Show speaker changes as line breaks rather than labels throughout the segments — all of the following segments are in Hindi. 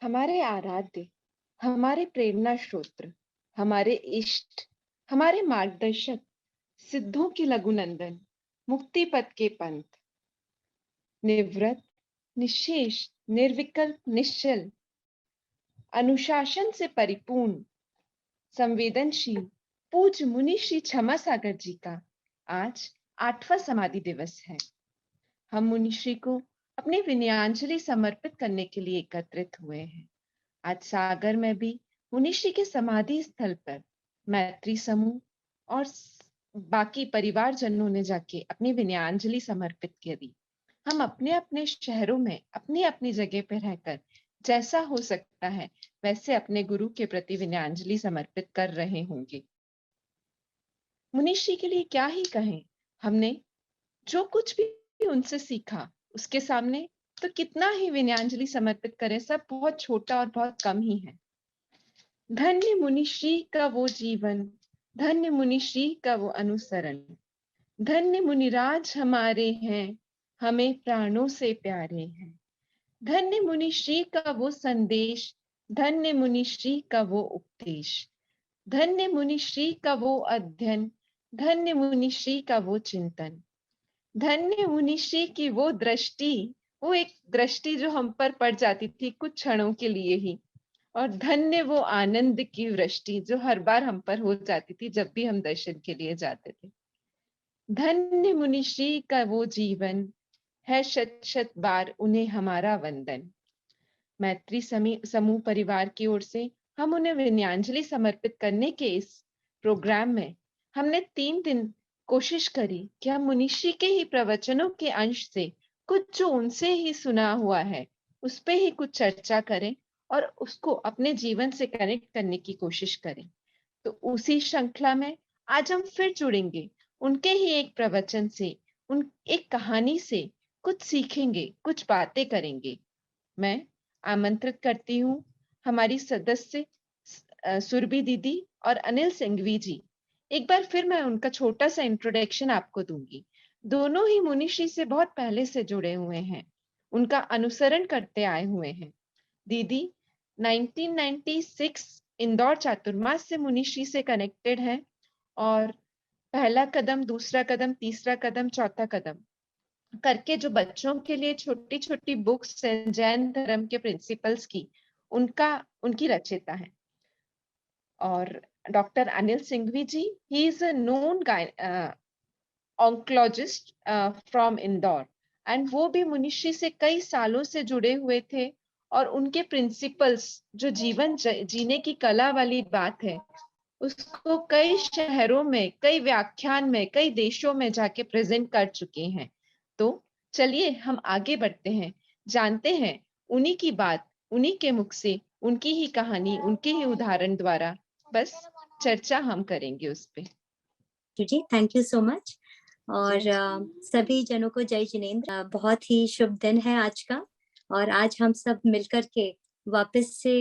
हमारे आराध्य, हमारे प्रेरणा स्रोत्र, हमारे इष्ट, हमारे मार्गदर्शक, सिद्धों के लघुनंदन, मुक्ति पथ के पंथ, निवृत्त, निशेष, निर्विकल्प, निश्चल, अनुशासन से परिपूर्ण, संवेदनशील, पूज्य मुनि श्री क्षमा सागर जी का आज 8वां समाधि दिवस है। हम मुनि श्री को अपनी विनयांजलि समर्पित करने के लिए एकत्रित हुए हैं। आज सागर में भी मुनिश्री के समाधि स्थल पर मैत्री समूह और बाकी परिवारजनों ने जाके अपनी विनयांजलि समर्पित करी। हम अपने अपने शहरों में अपनी अपनी जगह पर रहकर जैसा हो सकता है वैसे अपने गुरु के प्रति विनयांजलि समर्पित कर रहे होंगे। मुनिश्री के लिए क्या ही कहें, हमने जो कुछ भी उनसे सीखा उसके सामने तो कितना ही विनयांजलि समर्पित करें, सब बहुत छोटा और बहुत कम ही है। धन्य मुनिश्री का वो जीवन, धन्य मुनिश्री का वो अनुसरण, धन्य मुनिराज हमारे हैं, हमें प्राणों से प्यारे हैं। धन्य मुनिश्री का वो संदेश, धन्य मुनिश्री का वो उपदेश, धन्य मुनिश्री का वो अध्ययन, धन्य मुनिश्री का वो चिंतन, धन्य मुनिश्री की वो दृष्टि, वो एक दृष्टि जो हम पर पड़ जाती थी कुछ क्षणों के लिए ही, और धन्य वो आनंद की वृष्टि जो हर बार हम पर हो जाती थी जब भी हम दर्शन के लिए जाते थे। धन्य मुनिश्री का वो जीवन है, शत शत बार उन्हें हमारा वंदन। मैत्री समूह परिवार की ओर से हम उन्हें विनयांजलि समर्पित करने के इस प्रोग्राम में हमने 3 दिन कोशिश करी कि हम मुनिश्री के ही प्रवचनों के अंश से कुछ जो उनसे ही सुना हुआ है उस पे ही कुछ चर्चा करें और उसको अपने जीवन से कनेक्ट करने की कोशिश करें। तो उसी श्रृंखला में आज हम फिर जुड़ेंगे उनके ही एक प्रवचन से, उन एक कहानी से कुछ सीखेंगे, कुछ बातें करेंगे। मैं आमंत्रित करती हूँ हमारी सदस्य सुरभि दीदी और अनिल सिंघवी जी। एक बार फिर मैं उनका छोटा सा इंट्रोडक्शन आपको दूंगी। दोनों ही मुनिश्री से बहुत पहले से जुड़े हुए हैं, उनका अनुसरण करते आए हुए हैं। दीदी 1996 इंदौर चातुर्मास से मुनिश्री से कनेक्टेड है और पहला कदम, दूसरा कदम, तीसरा कदम, चौथा कदम करके जो बच्चों के लिए छोटी छोटी बुक्स हैं जैन धर्म के प्रिंसिपल्स की, उनकी रचयिता है। और doctor Anil Singhvi ji, he is a known oncologist from Indore and वो भी मुनिश्री से कई सालों से जुड़े हुए थे और उनके प्रिंसिपल्स जो जीवन जीने की कला वाली बात है उसको कई शहरों में, कई व्याख्यान में, कई देशों में जाके प्रेजेंट कर चुके हैं। तो चलिए हम आगे बढ़ते हैं, जानते हैं उन्हीं की बात, उन्हीं के मुख से, उनकी ही कहानी, उनके ही उदाहरण द्वारा बस चर्चा हम करेंगे उस पे।
जी, थैंक यू सो मच। और
जय
सभी जनों को जय जिनेंद्र। बहुत ही शुभ दिन है आज का, और आज हम सब मिलकर के वापस से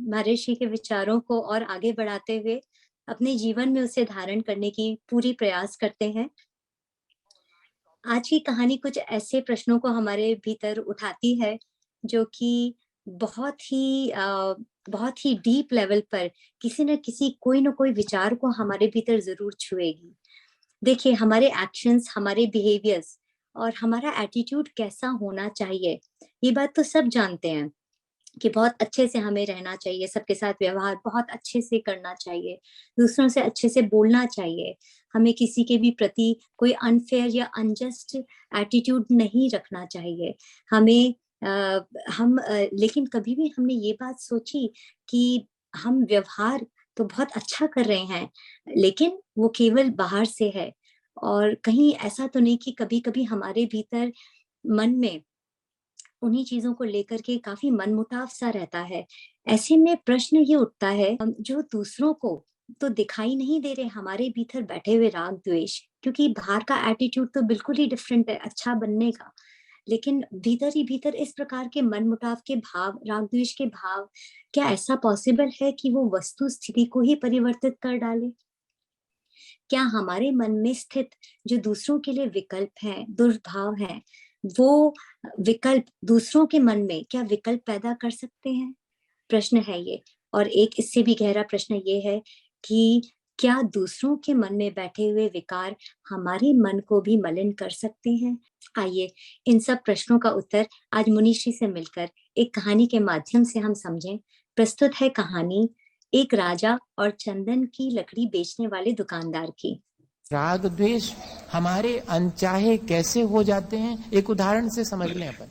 महर्षि के विचारों को और आगे बढ़ाते हुए अपने जीवन में उसे धारण करने की पूरी प्रयास करते हैं। आज की कहानी कुछ ऐसे प्रश्नों को हमारे भीतर उठाती है जो कि बहुत ही डीप लेवल पर किसी न किसी कोई न कोई विचार को हमारे भीतर जरूर छुएगी। देखिए, हमारे एक्शंस, हमारे बिहेवियर्स और हमारा एटीट्यूड कैसा होना चाहिए, ये बात तो सब जानते हैं कि बहुत अच्छे से हमें रहना चाहिए, सबके साथ व्यवहार बहुत अच्छे से करना चाहिए, दूसरों से अच्छे से बोलना चाहिए, हमें किसी के भी प्रति कोई अनफेयर या अनजस्ट एटीट्यूड नहीं रखना चाहिए। हमें लेकिन कभी भी हमने ये बात सोची कि हम व्यवहार तो बहुत अच्छा कर रहे हैं, लेकिन वो केवल बाहर से है, और कहीं ऐसा तो नहीं कि कभी-कभी हमारे भीतर मन में उन्हीं चीजों को लेकर के काफी मनमुटाव सा रहता है। ऐसे में प्रश्न ये उठता है, जो दूसरों को तो दिखाई नहीं दे रहे हमारे भीतर बैठे हुए राग द्वेष, क्योंकि बाहर का एटीट्यूड तो बिल्कुल ही डिफरेंट है अच्छा बनने का, लेकिन भीतर ही भीतर इस प्रकार के मनमुटाव के भाव, राग द्वेष के भाव, क्या ऐसा पॉसिबल है कि वो वस्तु स्थिति को ही परिवर्तित कर डाले? क्या हमारे मन में स्थित जो दूसरों के लिए विकल्प हैं, दुर्भाव हैं, वो विकल्प दूसरों के मन में क्या विकल्प पैदा कर सकते हैं? प्रश्न है ये। और एक इससे भी गहरा प्रश्न ये है कि क्या दूसरों के मन में बैठे हुए विकार हमारे मन को भी मलिन कर सकते हैं? आइए इन सब प्रश्नों का उत्तर आज मुनीश्री से मिलकर एक कहानी के माध्यम से हम समझें। प्रस्तुत है कहानी एक राजा और चंदन की लकड़ी बेचने वाले दुकानदार की।
राग द्वेष हमारे अनचाहे कैसे हो जाते हैं, एक उदाहरण से समझ लें अपन।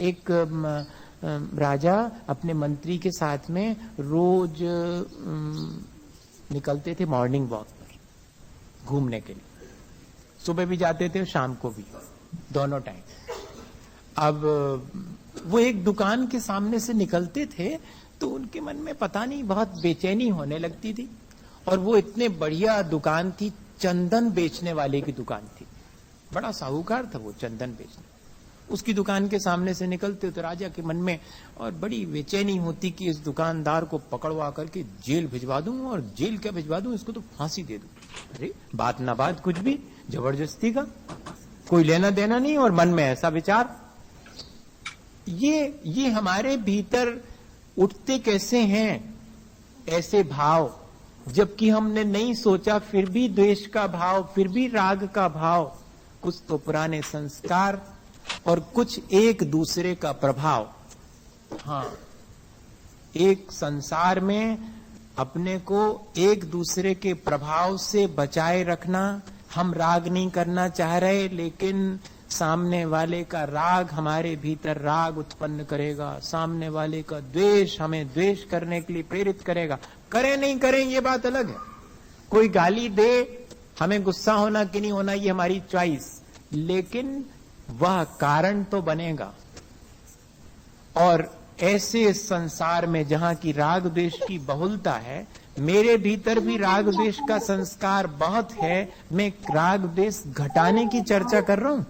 एक राजा अपने मंत्री के साथ में रोज निकलते थे मॉर्निंग वॉक पर घूमने के लिए। सुबह भी जाते थे और शाम को भी, दोनों टाइम। अब वो एक दुकान के सामने से निकलते थे तो उनके मन में पता नहीं बहुत बेचैनी होने लगती थी। और वो इतने बढ़िया दुकान थी, चंदन बेचने वाले की दुकान थी, बड़ा साहूकार था वो चंदन बेचने। उसकी दुकान के सामने से निकलते तो राजा के मन में और बड़ी बेचैनी होती कि इस दुकानदार को पकड़वा करके जेल भिजवा दूं, और जेल क्या भिजवा दूं, इसको तो फांसी दे दूं। अरे बात ना बात कुछ भी, जबरदस्ती का कोई लेना देना नहीं। और मन में ऐसा विचार, ये हमारे भीतर उठते कैसे हैं ऐसे भाव, जबकि हमने नहीं सोचा, फिर भी द्वेष का भाव, फिर भी राग का भाव। कुछ तो पुराने संस्कार और कुछ एक दूसरे का प्रभाव। हाँ, एक संसार में अपने को एक दूसरे के प्रभाव से बचाए रखना। हम राग नहीं करना चाह रहे, लेकिन सामने वाले का राग हमारे भीतर राग उत्पन्न करेगा, सामने वाले का द्वेष हमें द्वेष करने के लिए प्रेरित करेगा। करें नहीं करें ये बात अलग है, कोई गाली दे हमें गुस्सा होना कि नहीं होना ये हमारी चॉइस, लेकिन वह कारण तो बनेगा। और ऐसे संसार में जहां की राग द्वेष की बहुलता है, मेरे भीतर भी राग द्वेष का संस्कार बहुत है। मैं राग द्वेष घटाने की चर्चा कर रहा हूं।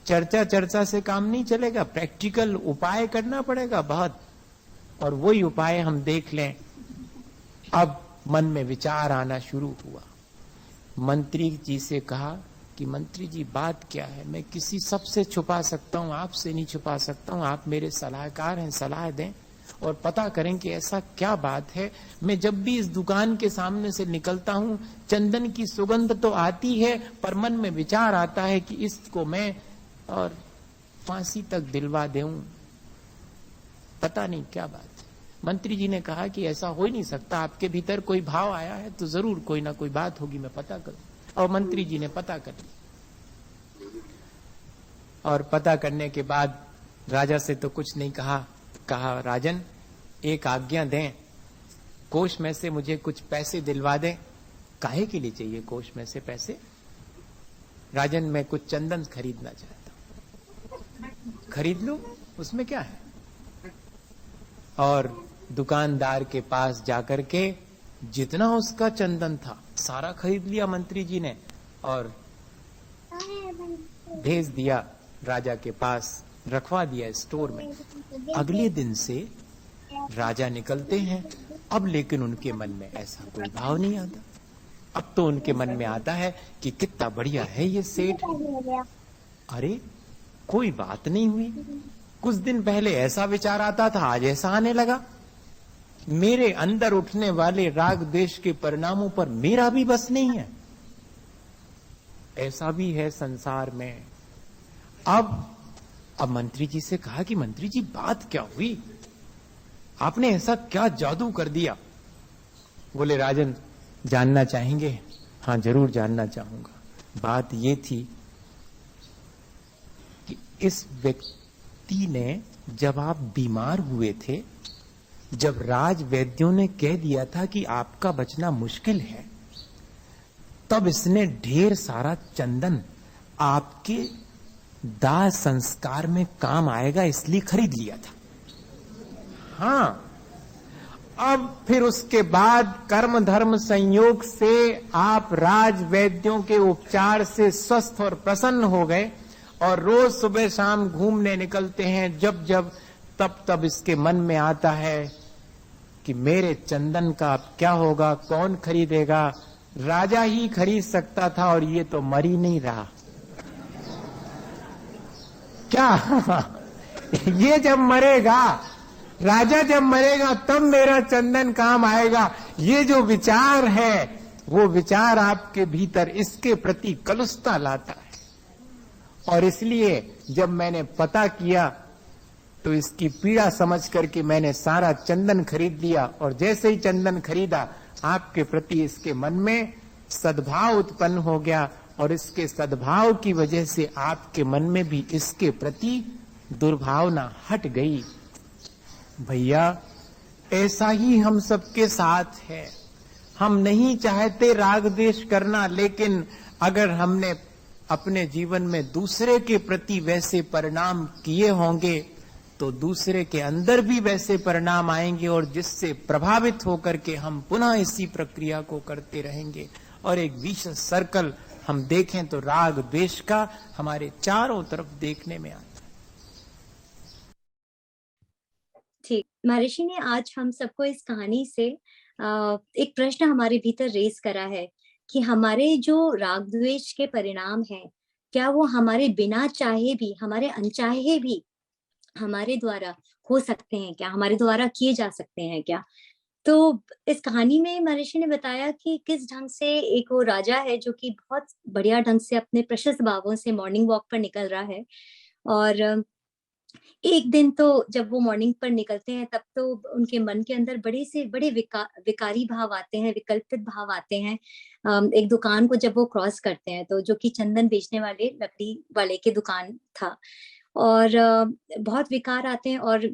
चर्चा से काम नहीं चलेगा, प्रैक्टिकल उपाय करना पड़ेगा बहुत। और वही उपाय हम देख लें। अब मन में विचार आना शुरू हुआ। मंत्री जी से कहा कि मंत्री जी बात क्या है, मैं किसी सबसे छुपा सकता हूं, आपसे नहीं छुपा सकता हूं, आप मेरे सलाहकार हैं, सलाह दें और पता करें कि ऐसा क्या बात है। मैं जब भी इस दुकान के सामने से निकलता हूं, चंदन की सुगंध तो आती है, पर मन में विचार आता है कि इसको मैं और फांसी तक दिलवा दूं, पता नहीं क्या बात है। मंत्री जी ने कहा कि ऐसा हो ही नहीं सकता, आपके भीतर कोई भाव आया है तो जरूर कोई ना कोई बात होगी, मैं पता करूं। और मंत्री जी ने पता कर लिया। और पता करने के बाद राजा से तो कुछ नहीं कहा राजन एक आज्ञा दें, कोष में से मुझे कुछ पैसे दिलवा दें। काहे के लिए चाहिए कोष में से पैसे? राजन मैं कुछ चंदन खरीदना चाहता हूं। खरीद लो, उसमें क्या है। और दुकानदार के पास जाकर के जितना उसका चंदन था सारा खरीद लिया मंत्री जी ने और भेज दिया राजा के पास, रखवा दिया स्टोर में। अगले दिन से राजा निकलते हैं। अब लेकिन उनके मन में ऐसा कोई भाव नहीं आता। अब तो उनके मन में आता है कि कितना बढ़िया है ये सेठ। अरे कोई बात नहीं हुई, कुछ दिन पहले ऐसा विचार आता था, आज ऐसा आने लगा। मेरे अंदर उठने वाले राग द्वेष के परिणामों पर मेरा भी बस नहीं है। ऐसा भी है संसार में। अब मंत्री जी से कहा कि मंत्री जी बात क्या हुई, आपने ऐसा क्या जादू कर दिया? बोले राजन जानना चाहेंगे? हाँ जरूर जानना चाहूंगा। बात ये थी कि इस व्यक्ति ने जब आप बीमार हुए थे, जब राज वैद्यों ने कह दिया था कि आपका बचना मुश्किल है, तब इसने ढेर सारा चंदन आपके दाह संस्कार में काम आएगा इसलिए खरीद लिया था। हाँ, अब फिर उसके बाद कर्म धर्म संयोग से आप राज वैद्यों के उपचार से स्वस्थ और प्रसन्न हो गए और रोज सुबह शाम घूमने निकलते हैं। जब जब तब इसके मन में आता है कि मेरे चंदन का अब क्या होगा, कौन खरीदेगा? राजा ही खरीद सकता था और ये तो मर ही नहीं रहा। क्या ये जब मरेगा राजा जब मरेगा तब मेरा चंदन काम आएगा, ये जो विचार है वो विचार आपके भीतर इसके प्रति कलुषता लाता है। और इसलिए जब मैंने पता किया तो इसकी पीड़ा समझ करके मैंने सारा चंदन खरीद लिया, और जैसे ही चंदन खरीदा आपके प्रति इसके मन में सद्भाव उत्पन्न हो गया, और इसके सद्भाव की वजह से आपके मन में भी इसके प्रति दुर्भावना हट गई। भैया, ऐसा ही हम सबके साथ है। हम नहीं चाहते राग द्वेष करना, लेकिन अगर हमने अपने जीवन में दूसरे के प्रति वैसे परिणाम किए होंगे तो दूसरे के अंदर भी वैसे परिणाम आएंगे, और जिससे प्रभावित होकर के हम पुनः इसी प्रक्रिया को करते रहेंगे, और एक विशेष सर्कल हम देखें तो राग द्वेष का हमारे चारों तरफ देखने में आता है।
ठीक, महर्षि ने आज हम सबको इस कहानी से एक प्रश्न हमारे भीतर रेज करा है कि हमारे जो राग द्वेष के परिणाम हैं, क्या वो हमारे बिना चाहे भी, हमारे अनचाहे भी हमारे द्वारा हो सकते हैं क्या, हमारे द्वारा किए जा सकते हैं क्या। तो इस कहानी में महर्षि ने बताया कि किस ढंग से एक वो राजा है जो कि बहुत बढ़िया ढंग से अपने प्रशस्त भावों से मॉर्निंग वॉक पर निकल रहा है, और एक दिन तो जब वो मॉर्निंग पर निकलते हैं तब तो उनके मन के अंदर बड़े से बड़े विकारी भाव आते हैं, विकल्पित भाव आते हैं। एक दुकान को जब वो क्रॉस करते हैं, तो जो कि चंदन बेचने वाले लकड़ी वाले की दुकान था, और बहुत विकार आते हैं, और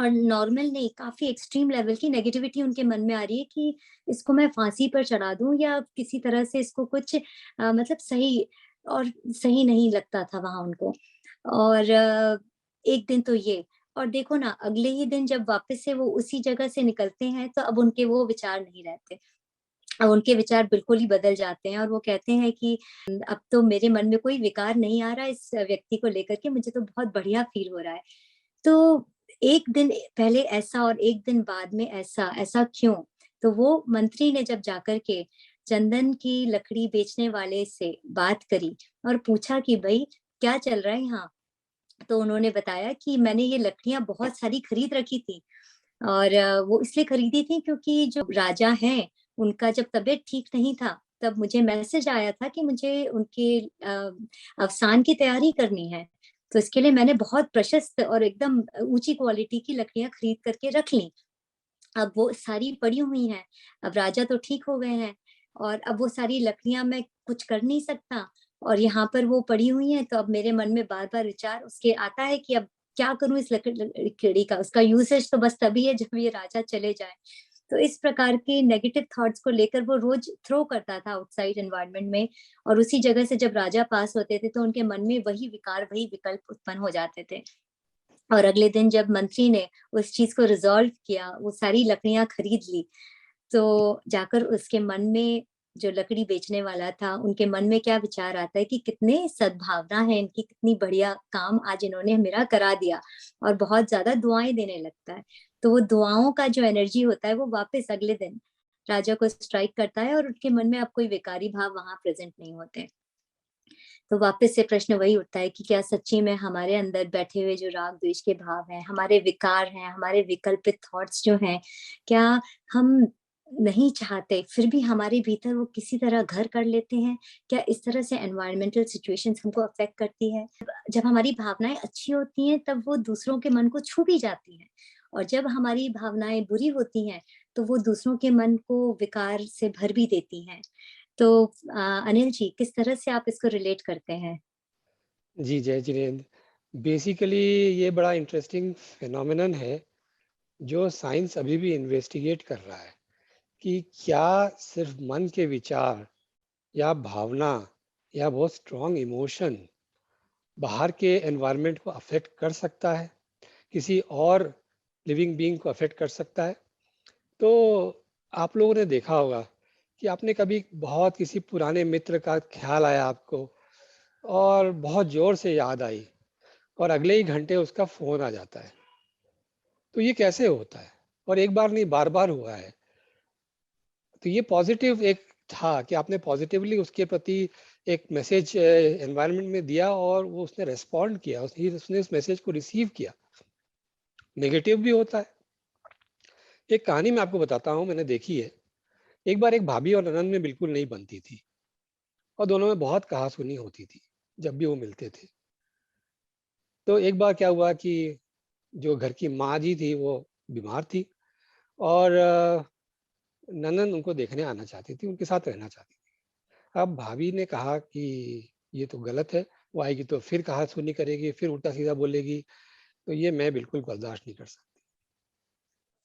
नॉर्मल नहीं, काफी एक्सट्रीम लेवल की नेगेटिविटी उनके मन में आ रही है कि इसको मैं फांसी पर चढ़ा दूं या किसी तरह से इसको कुछ मतलब सही नहीं लगता था वहां उनको। और एक दिन तो ये, और देखो ना, अगले ही दिन जब वापस से वो उसी जगह से निकलते हैं तो अब उनके वो विचार नहीं रहते, अब उनके विचार बिल्कुल ही बदल जाते हैं, और वो कहते हैं कि अब तो मेरे मन में कोई विकार नहीं आ रहा इस व्यक्ति को लेकर के, मुझे तो बहुत बढ़िया फील हो रहा है। तो एक दिन पहले ऐसा और एक दिन बाद में ऐसा क्यों? तो वो मंत्री ने जब जाकर के चंदन की लकड़ी बेचने वाले से बात करी और पूछा कि भाई क्या चल रहा है यहाँ, तो उन्होंने बताया कि मैंने ये लकड़ियां बहुत सारी खरीद रखी थी, और वो इसलिए खरीदी थी क्योंकि जो राजा हैं उनका जब तबीयत ठीक नहीं था तब मुझे मैसेज आया था कि मुझे उनके अवसान की तैयारी करनी है, तो इसके लिए मैंने बहुत प्रशस्त और एकदम ऊंची क्वालिटी की लकड़ियां खरीद करके रख ली। अब वो सारी पड़ी हुई हैं, अब राजा तो ठीक हो गए हैं, और अब वो सारी लकड़ियां मैं कुछ कर नहीं सकता, और यहाँ पर वो पड़ी हुई हैं, तो अब मेरे मन में बार बार विचार उसके आता है कि अब क्या करूं इस लकड़ी का, उसका यूसेज तो बस तभी है जब ये राजा चले जाए। तो इस प्रकार के नेगेटिव थॉट्स को लेकर वो रोज थ्रो करता था आउटसाइड एनवायरनमेंट में, और उसी जगह से जब राजा पास होते थे तो उनके मन में वही विकार, वही विकल्प उत्पन्न हो जाते थे। और अगले दिन जब मंत्री ने उस चीज को रिजॉल्व किया, वो सारी लकड़ियां खरीद ली, तो जाकर उसके मन में, जो लकड़ी बेचने वाला था, उनके मन में क्या विचार आता है कि कितने सद्भावना है इनकी, कितनी बढ़िया काम आज इन्होंने मेरा करा दिया, और बहुत ज्यादा दुआएं देने लगता है। तो वो दुआओं का जो एनर्जी होता है वो वापस अगले दिन राजा को स्ट्राइक करता है, और उनके मन में अब कोई विकारी भाव वहां प्रेजेंट नहीं होते। तो वापस से प्रश्न वही उठता है कि क्या सच्ची में हमारे अंदर बैठे हुए जो राग द्वेष के भाव हैं, हमारे विकार हैं, हमारे विकल्पित थॉट्स जो हैं, क्या हम नहीं चाहते फिर भी हमारे भीतर वो किसी तरह घर कर लेते हैं? क्या इस तरह से एनवायरमेंटल सिचुएशंस हमको अफेक्ट करती है? जब हमारी भावनाएं अच्छी होती हैं तब वो दूसरों के मन को छू भी जाती हैं, और जब हमारी भावनाएं बुरी होती हैं तो वो दूसरों के मन को विकार से भर भी देती हैं। तो अनिल जी, किस तरह से आप इसको रिलेट करते हैं?
जी, जय जिनेंद्र। बेसिकली ये बड़ा इंटरेस्टिंग फिनोमिनन है जो साइंस अभी भी इन्वेस्टिगेट कर रहा है कि क्या सिर्फ मन के विचार या भावना या बहुत स्ट्रॉन्ग इमोशन बाहर के एनवायरनमेंट को अफेक्ट कर सकता है, किसी और लिविंग बीइंग को अफेक्ट कर सकता है। तो आप लोगों ने देखा होगा कि आपने कभी बहुत किसी पुराने मित्र का ख्याल आया आपको और बहुत जोर से याद आई, और अगले ही घंटे उसका फोन आ जाता है। तो ये कैसे होता है? और एक बार नहीं, बार बार हुआ है। तो ये पॉजिटिव एक था कि आपने पॉजिटिवली उसके प्रति एक मैसेज एनवायरनमेंट में दिया और वो उसने रेस्पॉन्ड किया, उसने उस मैसेज को रिसीव किया। नेगेटिव भी होता है। एक कहानी मैं आपको बताता हूँ, मैंने देखी है। एक बार एक भाभी और ननंद में बिल्कुल नहीं बनती थी और दोनों में बहुत कहासुनी होती थी जब भी वो मिलते थे। तो एक बार क्या हुआ कि जो घर की माँ जी थी वो बीमार थी और ननंद उनको देखने आना चाहती थी, उनके साथ रहना चाहती थी। अब भाभी ने कहा कि ये तो गलत है, वो आएगी तो फिर कहासुनी करेगी, फिर उल्टा सीधा बोलेगी, तो ये मैं बिल्कुल बर्दाश्त नहीं कर सकती।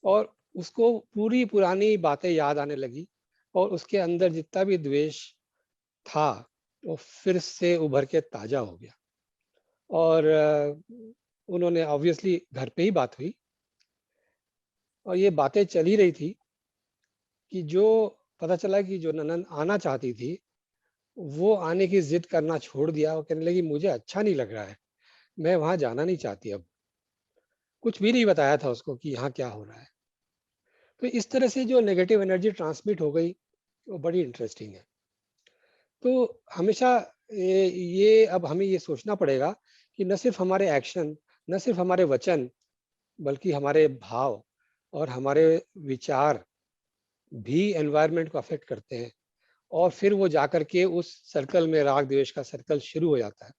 और उसको पूरी पुरानी बातें याद आने लगी और उसके अंदर जितना भी द्वेष था वो फिर से उभर के ताजा हो गया। और उन्होंने ऑब्वियसली घर पे ही बात हुई और ये बातें चल ही रही थी कि जो पता चला कि जो ननंद आना चाहती थी वो आने की जिद करना छोड़ दिया और कहने लगी मुझे अच्छा नहीं लग रहा है, मैं वहां जाना नहीं चाहती। अब कुछ भी नहीं बताया था उसको कि यहाँ क्या हो रहा है। तो इस तरह से जो नेगेटिव एनर्जी ट्रांसमिट हो गई वो बड़ी इंटरेस्टिंग है। तो हमेशा ये अब हमें ये सोचना पड़ेगा कि न सिर्फ हमारे एक्शन, न सिर्फ हमारे वचन, बल्कि हमारे भाव और हमारे विचार भी एनवायरनमेंट को अफेक्ट करते हैं और फिर वो जाकर के उस सर्कल में, राग द्वेष का सर्कल शुरू हो जाता है।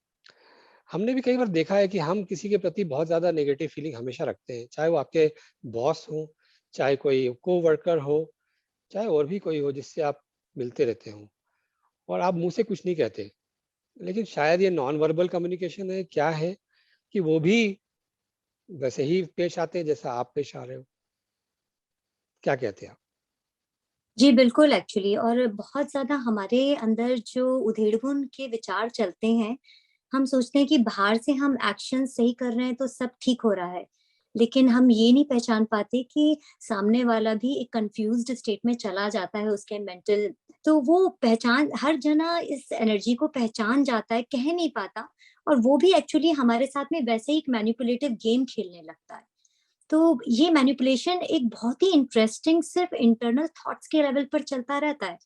हमने भी कई बार देखा है कि हम किसी के प्रति बहुत ज्यादा नेगेटिव फीलिंग हमेशा रखते हैं, चाहे वो आपके बॉस हो, चाहे कोई को वर्कर हो, चाहे और भी कोई हो जिससे आप मिलते रहते हो और आप मुंह से कुछ नहीं कहते, लेकिन शायद ये नॉन वर्बल कम्युनिकेशन है, क्या है कि वो भी वैसे ही पेश आते हैं जैसा आप पेश आ रहे हो। क्या कहते हैं आप?
जी बिल्कुल, एक्चुअली और बहुत ज्यादा हमारे अंदर जो उधेड़बुन के विचार चलते हैं, हम सोचते हैं कि बाहर से हम एक्शन सही कर रहे हैं तो सब ठीक हो रहा है, लेकिन हम ये नहीं पहचान पाते कि सामने वाला भी एक कंफ्यूज्ड स्टेट में चला जाता है उसके मेंटल। तो वो पहचान, हर जना इस एनर्जी को पहचान जाता है, कह नहीं पाता, और वो भी एक्चुअली हमारे साथ में वैसे ही एक मैनिपुलेटिव गेम खेलने लगता है। तो ये मैनिपुलेशन एक बहुत ही इंटरेस्टिंग सिर्फ इंटरनल थॉट्स के लेवल पर चलता रहता है।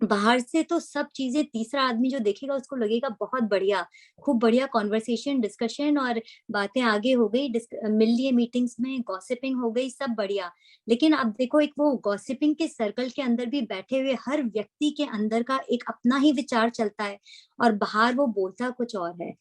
बाहर से तो सब चीजें तीसरा आदमी जो देखेगा उसको लगेगा बहुत बढ़िया, खूब बढ़िया कॉन्वर्सेशन, डिस्कशन और बातें आगे हो गई, मिल लिए मीटिंग्स में, गॉसिपिंग हो गई, सब बढ़िया। लेकिन अब देखो, एक वो गॉसिपिंग के सर्कल के अंदर भी बैठे हुए हर व्यक्ति के अंदर का एक अपना ही विचार चलता है और बाहर वो बोलता कुछ और है।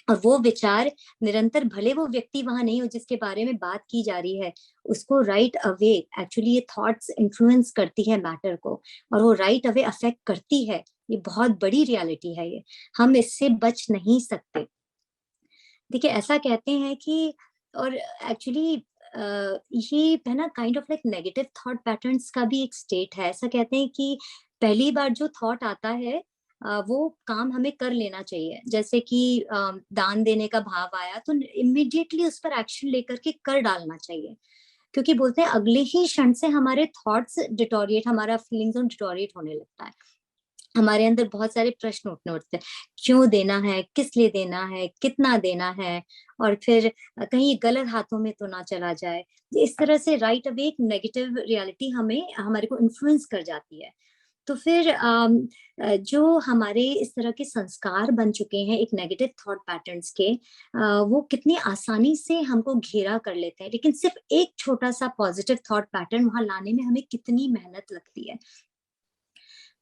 और वो विचार निरंतर, भले वो व्यक्ति वहां नहीं हो जिसके बारे में बात की जा रही है, उसको राइट अवे एक्चुअली ये थॉट्स इन्फ्लुएंस करती है मैटर को, और वो राइट अवे अफेक्ट करती है। ये बहुत बड़ी रियलिटी है, ये हम इससे बच नहीं सकते। देखिए, ऐसा कहते हैं कि, और एक्चुअली ये है ना kind of like negative thought patterns का भी एक स्टेट है। ऐसा कहते हैं कि पहली बार जो थॉट आता है वो काम हमें कर लेना चाहिए। जैसे कि दान देने का भाव आया तो इमिडिएटली उस पर एक्शन लेकर के कर डालना चाहिए, क्योंकि बोलते हैं अगले ही क्षण से हमारे थॉट्स डिटोरिएट, हमारा फीलिंग्स डिटोरिएट होने लगता है। हमारे अंदर बहुत सारे प्रश्न उठते हैं, क्यों देना है, किस लिए देना है, कितना देना है, और फिर कहीं गलत हाथों में तो ना चला जाए। इस तरह से राइट अवे एक नेगेटिव रियलिटी हमें, हमारे को इन्फ्लुएंस कर जाती है। तो फिर जो हमारे इस तरह के संस्कार बन चुके हैं एक नेगेटिव थॉट पैटर्न्स के, वो कितनी आसानी से हमको घेरा कर लेते हैं, लेकिन सिर्फ एक छोटा सा पॉजिटिव थॉट पैटर्न वहां लाने में हमें कितनी मेहनत लगती है।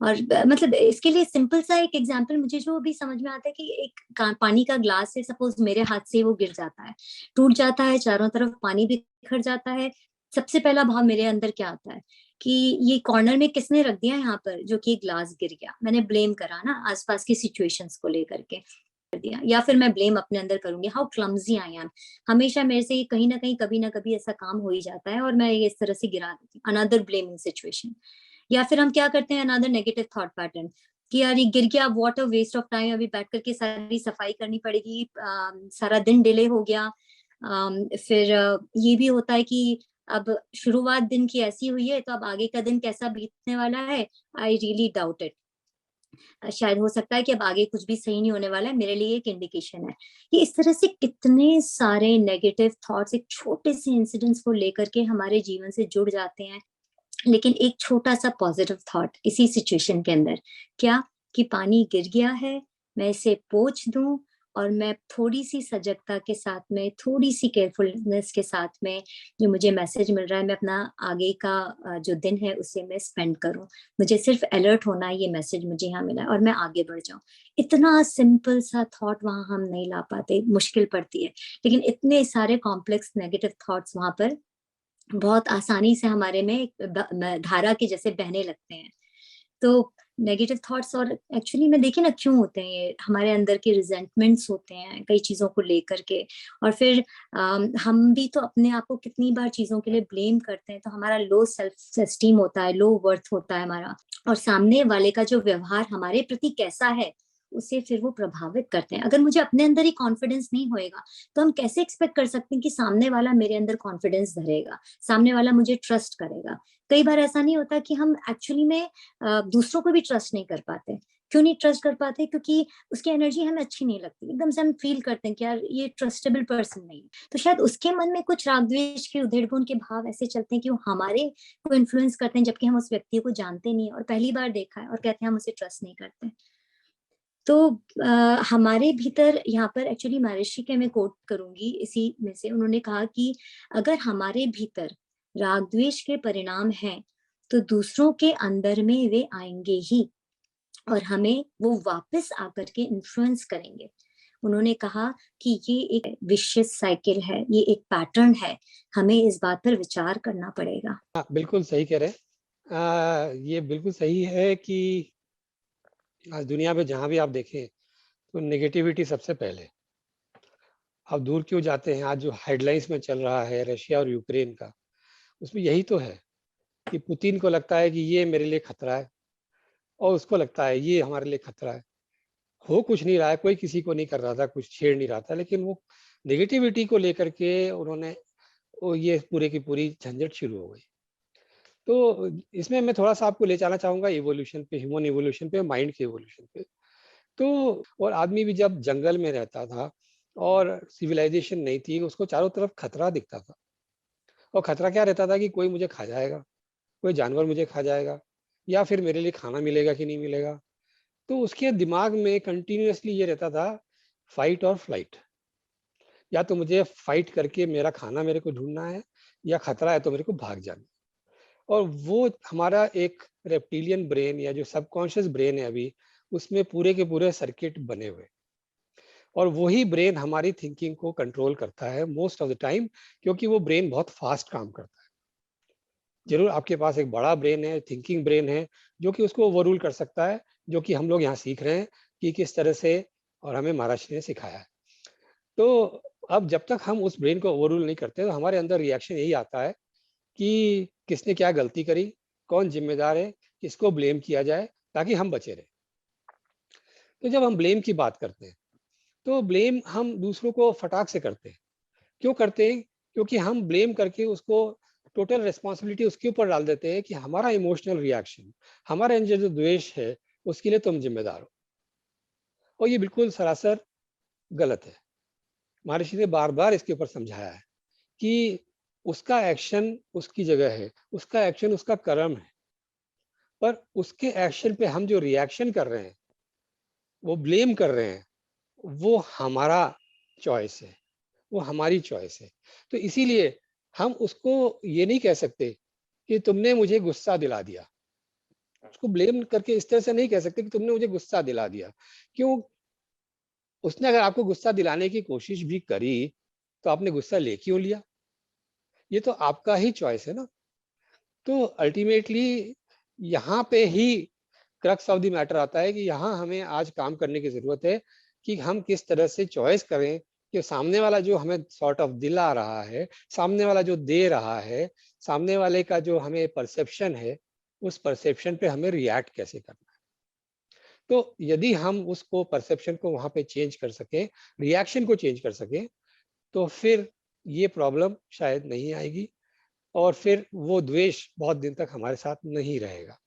और मतलब इसके लिए सिंपल सा एक एग्जांपल मुझे जो अभी समझ में आता है कि एक पानी का ग्लास है, सपोज मेरे हाथ से वो गिर जाता है, टूट जाता है, चारों तरफ पानी बिखर जाता है। सबसे पहला भाव मेरे अंदर क्या आता है कि ये कॉर्नर में किसने रख दिया यहाँ पर जो कि ग्लास गिर गया, मैंने ब्लेम करा ना आसपास की सिचुएशंस को लेकर के कर दिया, या फिर मैं ब्लेम अपने अंदर करूंगी, हाउ क्लमजी आई एम। हमेशा मेरे से कहीं ना कहीं कभी ना कभी ऐसा काम हो ही जाता है और मैं ये इस तरह से गिरा देती हूँ, अनदर ब्लेमिंग सिचुएशन। या फिर हम क्या करते हैं, अनदर नेगेटिव थॉट पैटर्न कि यार ये गिर गया, what a waste of time, अभी बैठ करके सारी सफाई करनी पड़ेगी, सारा दिन डिले हो गया। फिर ये भी होता है कि अब शुरुआत दिन की ऐसी हुई है तो अब आगे का दिन कैसा बीतने वाला है, आई रियली डाउट इट। शायद हो सकता है कि अब आगे कुछ भी सही नहीं होने वाला है, मेरे लिए एक इंडिकेशन है। ये इस तरह से कितने सारे नेगेटिव थॉट्स एक छोटे से इंसिडेंट्स को लेकर के हमारे जीवन से जुड़ जाते हैं। लेकिन एक छोटा सा पॉजिटिव थॉट इसी सिचुएशन के अंदर, क्या कि पानी गिर गया है, मैं इसे पोंछ दूं और मैं थोड़ी सी सजगता के साथ में, थोड़ी सी केयरफुलनेस के साथ में जो मुझे मैसेज मिल रहा है, मैं अपना आगे का जो दिन है उसे मैं स्पेंड करूं। मुझे सिर्फ अलर्ट होना है, ये मैसेज मुझे यहाँ मिला है और मैं आगे बढ़ जाऊं। इतना सिंपल सा थॉट वहां हम नहीं ला पाते, मुश्किल पड़ती है, लेकिन इतने सारे कॉम्प्लेक्स नेगेटिव थॉट्स वहां पर बहुत आसानी से हमारे में धारा के जैसे बहने लगते हैं। तो नेगेटिव थॉट्स, और एक्चुअली में देखिए ना क्यों होते हैं ये, हमारे अंदर के रिजेंटमेंट्स होते हैं कई चीजों को लेकर के, और फिर हम भी तो अपने आप को कितनी बार चीजों के लिए ब्लेम करते हैं, तो हमारा लो सेल्फ एस्टीम होता है, लो वर्थ होता है हमारा, और सामने वाले का जो व्यवहार हमारे प्रति कैसा है उसे फिर वो प्रभावित करते हैं। अगर मुझे अपने अंदर ही कॉन्फिडेंस नहीं होएगा तो हम कैसे एक्सपेक्ट कर सकते हैं कि सामने वाला मेरे अंदर कॉन्फिडेंस धरेगा, सामने वाला मुझे ट्रस्ट करेगा। कई बार ऐसा नहीं होता कि हम एक्चुअली में दूसरों को भी ट्रस्ट नहीं कर पाते। क्यों नहीं ट्रस्ट कर पाते? क्योंकि उसकी एनर्जी हमें अच्छी नहीं लगती, एकदम से हम फील करते हैं कि यार ये ट्रस्टेबल पर्सन नहीं है, तो शायद उसके मन में कुछ राग द्वेष के, उधेड़-बुन के भाव ऐसे चलते हैं कि वो हमारे को इन्फ्लुएंस करते हैं, जबकि हम उस व्यक्ति को जानते नहीं है और पहली बार देखा है, और कहते हैं हम उसे ट्रस्ट नहीं करते। तो हमारे भीतर यहाँ पर एक्चुअली महर्षि के मैं कोट करूंगी इसी में से, उन्होंने कहा कि अगर हमारे भीतर राग द्वेष के परिणाम हैं तो दूसरों के अंदर में वे आएंगे ही, और हमें वो वापस आकर के इन्फ्लुएंस करेंगे। उन्होंने कहा कि ये एक विशियस साइकिल है, ये एक पैटर्न है, हमें इस बात पर विचार करना पड़ेगा।
हाँ, बिल्कुल सही कह रहे हैं। ये बिल्कुल सही है कि आज दुनिया में जहां भी आप देखें तो नेगेटिविटी सबसे पहले। आप दूर क्यों जाते हैं, आज जो हेडलाइंस में चल रहा है रशिया और यूक्रेन का, उसमें यही तो है कि पुतिन को लगता है कि ये मेरे लिए खतरा है और उसको लगता है ये हमारे लिए खतरा है। हो कुछ नहीं रहा है, कोई किसी को नहीं कर रहा था, कुछ छेड़ नहीं रहा था, लेकिन वो नेगेटिविटी को लेकर के उन्होंने ये पूरे की पूरी झंझट शुरू हो गई। तो इसमें मैं थोड़ा सा आपको ले जाना चाहूंगा इवोल्यूशन पे, ह्यूमन इवोल्यूशन पे, माइंड के इवोल्यूशन पे। तो और आदमी भी जब जंगल में रहता था और सिविलाइजेशन नहीं थी, उसको चारों तरफ खतरा दिखता था। और खतरा क्या रहता था कि कोई मुझे खा जाएगा, कोई जानवर मुझे खा जाएगा, या फिर मेरे लिए खाना मिलेगा कि नहीं मिलेगा। तो उसके दिमाग में कंटिन्यूअसली ये रहता था फाइट और फ्लाइट। या तो मुझे फाइट करके मेरा खाना मेरे को ढूंढना है, या खतरा है तो मेरे को भाग जाना। और वो हमारा एक रेप्टिलियन ब्रेन या जो सबकॉन्शियस ब्रेन है अभी, उसमें पूरे के पूरे सर्किट बने हुए, और वही ब्रेन हमारी थिंकिंग को कंट्रोल करता है मोस्ट ऑफ द टाइम, क्योंकि वो ब्रेन बहुत फास्ट काम करता है। जरूर आपके पास एक बड़ा ब्रेन है, थिंकिंग ब्रेन है, जो कि उसको ओवररूल कर सकता है, जो कि हम लोग यहाँ सीख रहे हैं कि किस तरह से, और हमें महाराष्ट्र ने सिखाया है। तो अब जब तक हम उस ब्रेन को ओवररूल नहीं करते तो हमारे अंदर रिएक्शन यही आता है कि किसने क्या गलती करी, कौन जिम्मेदार है, किसको ब्लेम किया जाए ताकि हम बचे रहे। तो जब हम ब्लेम की बात करते हैं तो ब्लेम हम दूसरों को फटाक से करते हैं। क्यों करते हैं? क्योंकि हम ब्लेम करके उसको टोटल रिस्पॉन्सिबिलिटी उसके ऊपर डाल देते हैं कि हमारा इमोशनल रिएक्शन, हमारे अंदर जो द्वेष है उसके लिए तुम जिम्मेदार हो। और ये बिल्कुल सरासर गलत है। महर्षि ने बार बार इसके ऊपर समझाया है कि उसका एक्शन उसकी जगह है, उसका एक्शन उसका कर्म है, पर उसके एक्शन पे हम जो रिएक्शन कर रहे हैं, वो ब्लेम कर रहे हैं, वो हमारा चॉइस है, वो हमारी चॉइस है। तो इसीलिए हम उसको ये नहीं कह सकते कि तुमने मुझे गुस्सा दिला दिया। उसको ब्लेम करके इस तरह से नहीं कह सकते कि तुमने मुझे गुस्सा दिला दिया। क्यों? उसने अगर आपको गुस्सा दिलाने की कोशिश भी करी तो आपने गुस्सा ले क्यों लिया? ये तो आपका ही चॉइस है ना। तो अल्टीमेटली यहाँ पे ही क्रक्स ऑफ द मैटर आता है कि यहाँ हमें आज काम करने की जरूरत है कि हम किस तरह से चॉइस करें कि सामने वाला जो हमें सॉर्ट ऑफ दिला रहा है, सामने वाला जो दे रहा है, सामने वाले का जो हमें परसेप्शन है, उस परसेप्शन पे हमें रिएक्ट कैसे करना है। तो यदि हम उसको परसेप्शन को वहां पे चेंज कर सके, रिएक्शन को चेंज कर सके, तो फिर ये प्रॉब्लम शायद नहीं आएगी और फिर वो द्वेष बहुत दिन तक हमारे साथ नहीं रहेगा।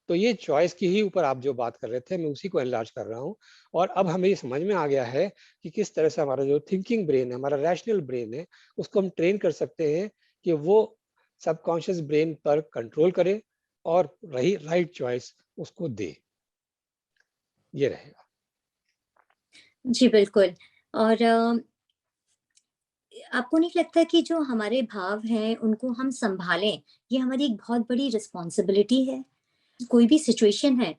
तो ये चॉइस की ही ऊपर आप जो बात कर रहे थे, मैं उसी को एनलार्ज कर रहा हूँ। और अब हमें ये समझ में आ गया है कि किस तरह से हमारा जो थिंकिंग ब्रेन है, हमारा रैशनल ब्रेन है, उसको हम ट्रेन कर सकते हैं कि वो सबकॉन्शियस ब्रेन पर कंट्रोल करे और रही राइट चॉइस उसको दे। ये रहेगा।
जी बिल्कुल। और आपको नहीं लगता कि जो हमारे भाव हैं उनको हम संभालें, ये हमारी एक बहुत बड़ी रिस्पॉन्सिबिलिटी है? कोई भी सिचुएशन है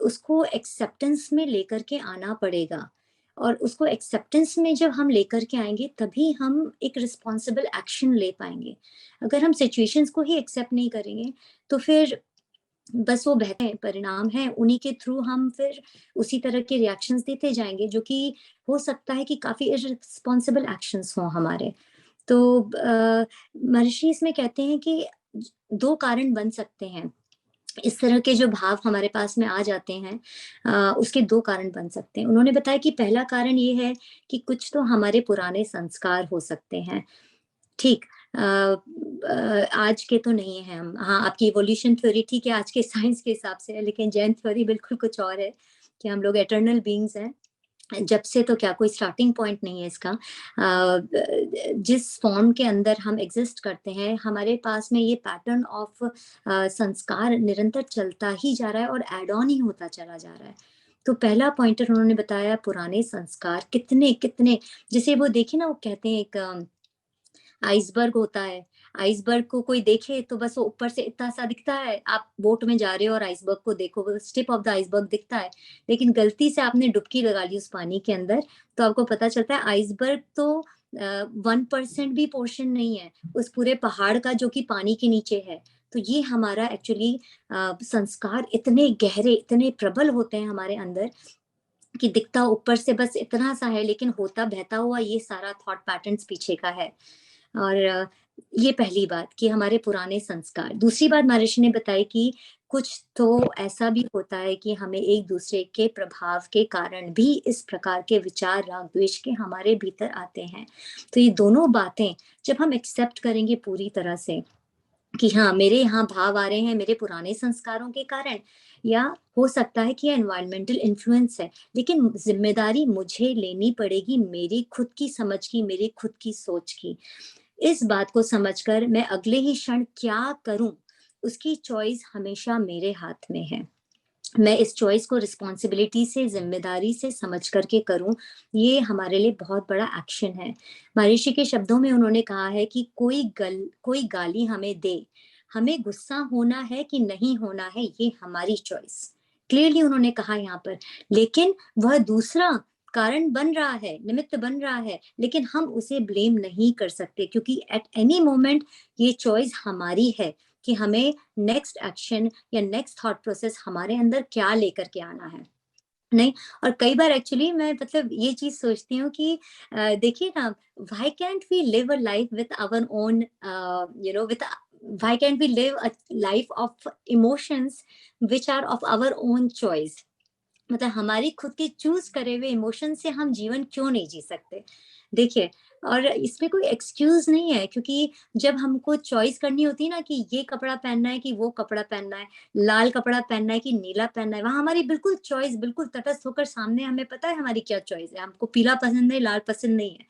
उसको एक्सेप्टेंस में लेकर के आना पड़ेगा, और उसको एक्सेप्टेंस में जब हम लेकर के आएंगे तभी हम एक रिस्पॉन्सिबल एक्शन ले पाएंगे। अगर हम सिचुएशंस को ही एक्सेप्ट नहीं करेंगे तो फिर बस वो बहते हैं, परिणाम हैं, उन्हीं के थ्रू हम फिर उसी तरह के रिएक्शंस देते जाएंगे, जो कि हो सकता है कि काफी इररिस्पॉन्सिबल एक्शंस हों हमारे। तो महर्षि इसमें कहते हैं कि दो कारण बन सकते हैं, इस तरह के जो भाव हमारे पास में आ जाते हैं उसके दो कारण बन सकते हैं। उन्होंने बताया कि पहला कारण ये है कि कुछ तो हमारे पुराने संस्कार हो सकते हैं। ठीक, आज के तो नहीं है हम। हाँ, आपकी इवोल्यूशन थ्योरी ठीक है आज के साइंस के हिसाब से है, लेकिन जैन थ्योरी बिल्कुल कुछ और है कि हम लोग एटर्नल बीइंग्स हैं। जब से तो क्या, कोई स्टार्टिंग पॉइंट नहीं है इसका। जिस फॉर्म के अंदर हम एग्जिस्ट करते हैं, हमारे पास में ये पैटर्न ऑफ संस्कार निरंतर चलता ही जा रहा है और एड ऑन ही होता चला जा रहा है। तो पहला पॉइंटर उन्होंने बताया, पुराने संस्कार कितने कितने, जैसे वो देखिए ना, वो कहते हैं एक आइसबर्ग होता है। आइसबर्ग को कोई देखे तो बस वो ऊपर से इतना सा दिखता है, आप बोट में जा रहे हो और आइसबर्ग को देखो, बस टिप ऑफ द आइसबर्ग दिखता है। लेकिन गलती से आपने डुबकी लगा ली उस पानी के अंदर, तो आपको पता चलता है आइसबर्ग तो 1% भी पोर्शन नहीं है उस पूरे पहाड़ का जो कि पानी के नीचे है। तो ये हमारा एक्चुअली संस्कार इतने गहरे, इतने प्रबल होते हैं हमारे अंदर कि दिखता ऊपर से बस इतना सा है, लेकिन होता बहता हुआ ये सारा थॉट पैटर्न्स पीछे का है। और ये पहली बात कि हमारे पुराने संस्कार। दूसरी बात महर्षि ने बताई कि कुछ तो ऐसा भी होता है कि हमें एक दूसरे के प्रभाव के कारण भी इस प्रकार के विचार, राग द्वेष के हमारे भीतर आते हैं। तो ये दोनों बातें जब हम एक्सेप्ट करेंगे पूरी तरह से कि हाँ, मेरे यहाँ भाव आ रहे हैं मेरे पुराने संस्कारों के कारण, या हो सकता है कि एनवायरमेंटल इन्फ्लुएंस है, लेकिन जिम्मेदारी मुझे लेनी पड़ेगी मेरी खुद की समझ की, मेरी खुद की सोच की। इस बात को समझकर मैं अगले ही क्षण क्या करूं, उसकी चॉइस हमेशा मेरे हाथ में है। मैं इस चॉइस को रिस्पॉन्सिबिलिटी से, जिम्मेदारी से समझ करके करूं, ये हमारे लिए बहुत बड़ा एक्शन है। महर्षि के शब्दों में उन्होंने कहा है कि कोई गाली हमें दे, हमें गुस्सा होना है कि नहीं होना है, ये हमारी चॉइस। क्लियरली उन्होंने कहा यहाँ पर। लेकिन वह दूसरा कारण बन रहा है, निमित्त बन रहा है, लेकिन हम उसे ब्लेम नहीं कर सकते, क्योंकि एट एनी मोमेंट ये चॉइस हमारी है कि हमें नेक्स्ट एक्शन या नेक्स्ट थॉट प्रोसेस हमारे अंदर क्या लेकर के आना है। नहीं, और कई बार एक्चुअली मैं मतलब ये चीज सोचती हूँ कि देखिए ना, why can't we live a life with our own, with, why can't we live a life of emotions which are of our own choice. मतलब हमारी खुद के चूज करे हुए इमोशन से हम जीवन क्यों नहीं जी सकते? देखिए, और इसमें कोई एक्सक्यूज नहीं है, क्योंकि जब हमको चॉइस करनी होती है ना कि ये कपड़ा पहनना है कि वो कपड़ा पहनना है, लाल कपड़ा पहनना है कि नीला पहनना है, वहां हमारी बिल्कुल चॉइस, बिल्कुल तटस्थ होकर सामने हमें पता है हमारी क्या चॉइस है। हमको पीला पसंद है, लाल पसंद नहीं है।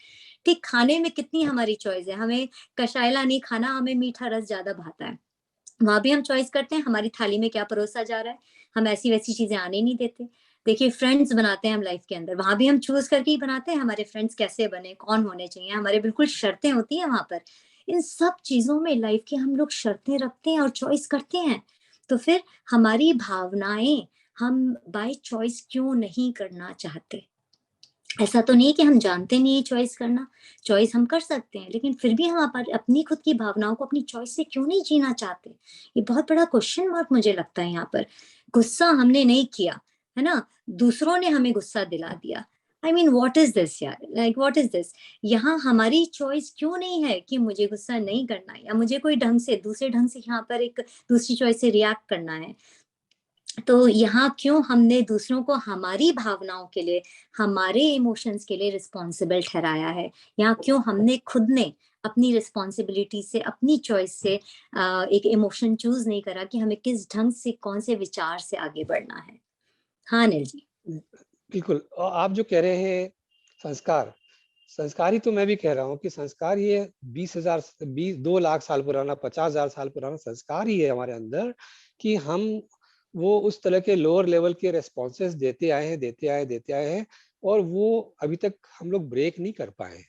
ठीक, खाने में कितनी हमारी चॉइस है, हमें कशायला नहीं खाना, हमें मीठा रस ज्यादा भाता है, वहां भी हम चॉइस करते हैं हमारी थाली में क्या परोसा जा रहा है, हम ऐसी वैसी चीजें आने नहीं देते। देखिए, फ्रेंड्स बनाते हैं हम लाइफ के अंदर, वहां भी हम चूज करके ही बनाते हैं हमारे फ्रेंड्स कैसे बने, कौन होने चाहिए, हमारे बिल्कुल शर्तें होती हैं वहां पर। इन सब चीजों में लाइफ की हम लोग शर्तें रखते हैं और चॉइस करते हैं। तो फिर हमारी भावनाएं हम बाय चॉइस क्यों नहीं करना चाहते? ऐसा तो नहीं है कि हम जानते नहीं चॉइस करना, चॉइस हम कर सकते हैं, लेकिन फिर भी हम अपनी खुद की भावनाओं को अपनी चॉइस से क्यों नहीं जीना चाहते? ये बहुत बड़ा क्वेश्चन मार्क मुझे लगता है यहाँ पर। गुस्सा हमने नहीं किया, है ना, दूसरों ने हमें गुस्सा दिला दिया। I mean what is this यार, लाइक व्हाट इज दिस? यहाँ हमारी चॉइस क्यों नहीं है कि मुझे गुस्सा नहीं करना है, या मुझे कोई ढंग से, दूसरे ढंग से यहाँ पर एक दूसरी चॉइस से रिएक्ट करना है? तो यहाँ क्यों हमने दूसरों को हमारी भावनाओं के लिए, हमारे इमोशंस के लिए रिस्पॉन्सिबल ठहराया है? यहाँ क्यों हमने खुद ने अपनी रिस्पॉन्सिबिलिटी से, अपनी चॉइस से एक इमोशन चूज नहीं करा कि हमें किस ढंग से, कौन से विचार से आगे बढ़ना है? हाँ अनिल जी।
बिल्कुल। और आप जो कह रहे हैं संस्कार, संस्कार ही तो मैं भी कह रहा हूँ कि संस्कार ये 2 लाख साल पुराना, 50,000 साल पुराना संस्कार ही है हमारे अंदर, कि हम वो उस तरह के लोअर लेवल के रेस्पॉन्सेस देते आए हैं, और वो अभी तक हम लोग ब्रेक नहीं कर पाए हैं।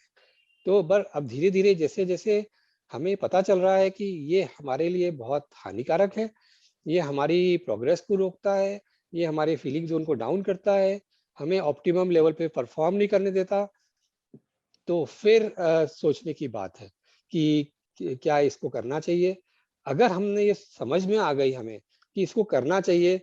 तो अब धीरे धीरे जैसे जैसे हमें पता चल रहा है कि ये हमारे लिए बहुत हानिकारक है, ये हमारी प्रोग्रेस को रोकता है, ये हमारे फीलिंग जोन को डाउन करता है, हमें ऑप्टिमम लेवल पे परफॉर्म नहीं करने देता, तो फिर सोचने की बात है कि क्या इसको करना चाहिए। अगर हमने ये समझ में आ गई हमें कि इसको करना चाहिए,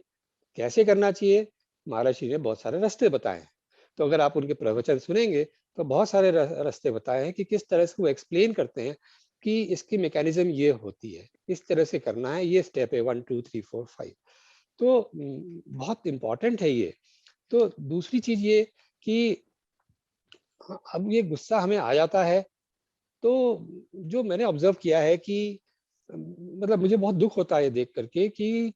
कैसे करना चाहिए, महाराज श्री ने बहुत सारे रास्ते बताए हैं। तो अगर आप उनके प्रवचन सुनेंगे तो बहुत सारे रास्ते बताए हैं कि किस तरह से वो एक्सप्लेन करते हैं कि इसकी मैकेनिज्म ये होती है, इस तरह से करना है, ये स्टेप है 1 2 3 4 5। तो बहुत इंपॉर्टेंट है ये। तो दूसरी चीज ये कि अब ये गुस्सा हमें आ जाता है, तो जो मैंने ऑब्जर्व किया है कि मतलब मुझे बहुत दुख होता है ये देख करके कि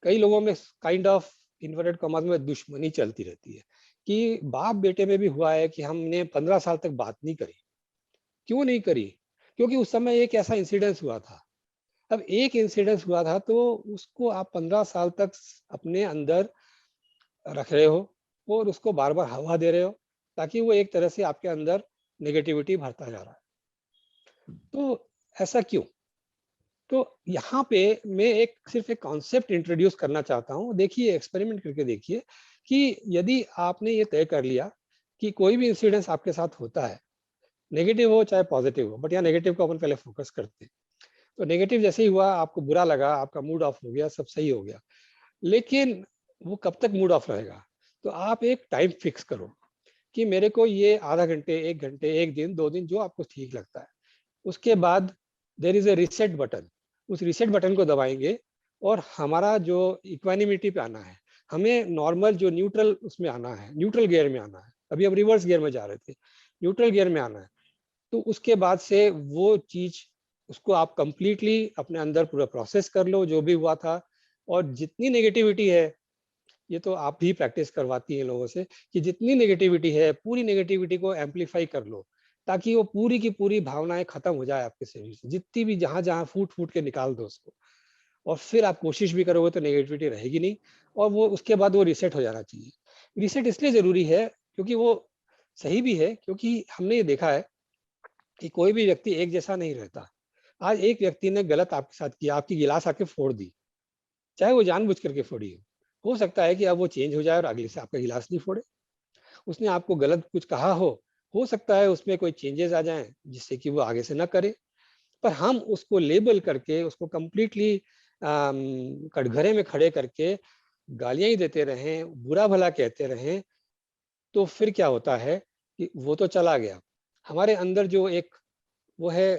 कई लोगों में काइंड ऑफ इन्वर्टेड कॉमास में दुश्मनी चलती रहती है कि बाप बेटे में भी हुआ है कि हमने 15 साल तक बात नहीं करी। क्यों नहीं करी? क्योंकि उस समय एक ऐसा इंसिडेंस हुआ था। अब एक इंसिडेंस हुआ था तो उसको आप 15 साल तक अपने अंदर रख रहे हो और उसको बार बार हवा दे रहे हो, ताकि वो एक तरह से आपके अंदर नेगेटिविटी भरता जा रहा है। तो ऐसा क्यों? तो यहाँ पे मैं सिर्फ एक कॉन्सेप्ट इंट्रोड्यूस करना चाहता हूँ। देखिए, एक्सपेरिमेंट करके देखिए कि यदि आपने ये तय कर लिया कि कोई भी इंसिडेंस आपके साथ होता है, नेगेटिव हो चाहे पॉजिटिव हो, बट यहाँ नेगेटिव को अपन पहले फोकस करते हैं। तो नेगेटिव जैसे ही हुआ, आपको बुरा लगा, आपका मूड ऑफ हो गया, सब सही हो गया, लेकिन वो कब तक मूड ऑफ रहेगा? तो आप एक टाइम फिक्स करो कि मेरे को ये आधा घंटे, 1 घंटे, 1 दिन, 2 दिन, जो आपको ठीक लगता है। उसके बाद there is a reset button. उस रीसेट बटन को दबाएंगे और हमारा जो इक्वानिमिटी पे आना है, हमें नॉर्मल जो न्यूट्रल उसमें आना है, न्यूट्रल गियर में आना है। अभी हम रिवर्स गियर में जा रहे थे, न्यूट्रल गियर में आना है। तो उसके बाद से वो चीज, उसको आप कंप्लीटली अपने अंदर पूरा प्रोसेस कर लो जो भी हुआ था। और जितनी नेगेटिविटी है, ये तो आप भी प्रैक्टिस करवाती हैं लोगों से, कि जितनी नेगेटिविटी है पूरी नेगेटिविटी को एम्पलीफाई कर लो, ताकि वो पूरी की पूरी भावनाएं खत्म हो जाए आपके शरीर से। जितनी भी जहां जहां फूट फूट के निकाल दो उसको, और फिर आप कोशिश भी करोगे तो नेगेटिविटी रहेगी नहीं। और वो उसके बाद वो रिसेट हो जाना चाहिए। रिसेट इसलिए जरूरी है क्योंकि वो सही भी है, क्योंकि हमने ये देखा है कि कोई भी व्यक्ति एक जैसा नहीं रहता। आज एक व्यक्ति ने गलत आपके साथ किया, आपकी गिलास आके फोड़ दी, चाहे वो जानबूझ करके फोड़ी हो सकता है कि अब वो चेंज हो जाए और अगले से आपका गिलास नहीं फोड़े। उसने आपको गलत कुछ कहा हो सकता है उसमें कोई चेंजेस आ जाएं जिससे कि वो आगे से ना करे। पर हम उसको लेबल करके, उसको कंप्लीटली कटघरे में खड़े करके गालियां ही देते रहें, बुरा भला कहते रहें, तो फिर क्या होता है कि वो तो चला गया। हमारे अंदर जो एक वो है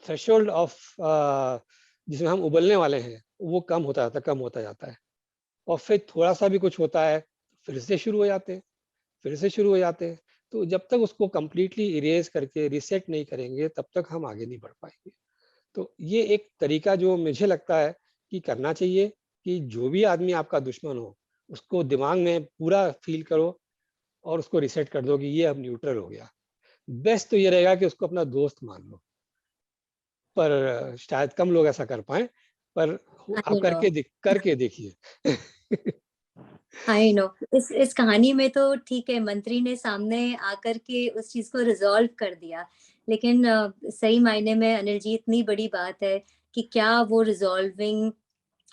थ्रेशोल्ड ऑफ जिसमें हम उबलने वाले हैं, वो कम होता जाता है, कम होता जाता है। और फिर थोड़ा सा भी कुछ होता है, फिर से शुरू हो जाते हैं, फिर से शुरू हो जाते हैं। तो जब तक उसको कंप्लीटली इरेज करके रिसेट नहीं करेंगे, तब तक हम आगे नहीं बढ़ पाएंगे। तो ये एक तरीका जो मुझे लगता है कि करना चाहिए, कि जो भी आदमी आपका दुश्मन हो, उसको दिमाग में पूरा फील करो और उसको रिसेट कर दो कि ये अब न्यूट्रल हो गया। बेस्ट तो ये रहेगा कि उसको अपना दोस्त मान लो, पर शायद कम लोग ऐसा कर पाए। पर आप
आई नो,
करके देखिए।
I know. इस कहानी में तो ठीक है, मंत्री ने सामने आकर के उस चीज को रिजॉल्व कर दिया, लेकिन सही मायने में अनिल जी, इतनी बड़ी बात है कि क्या वो रिजॉल्विंग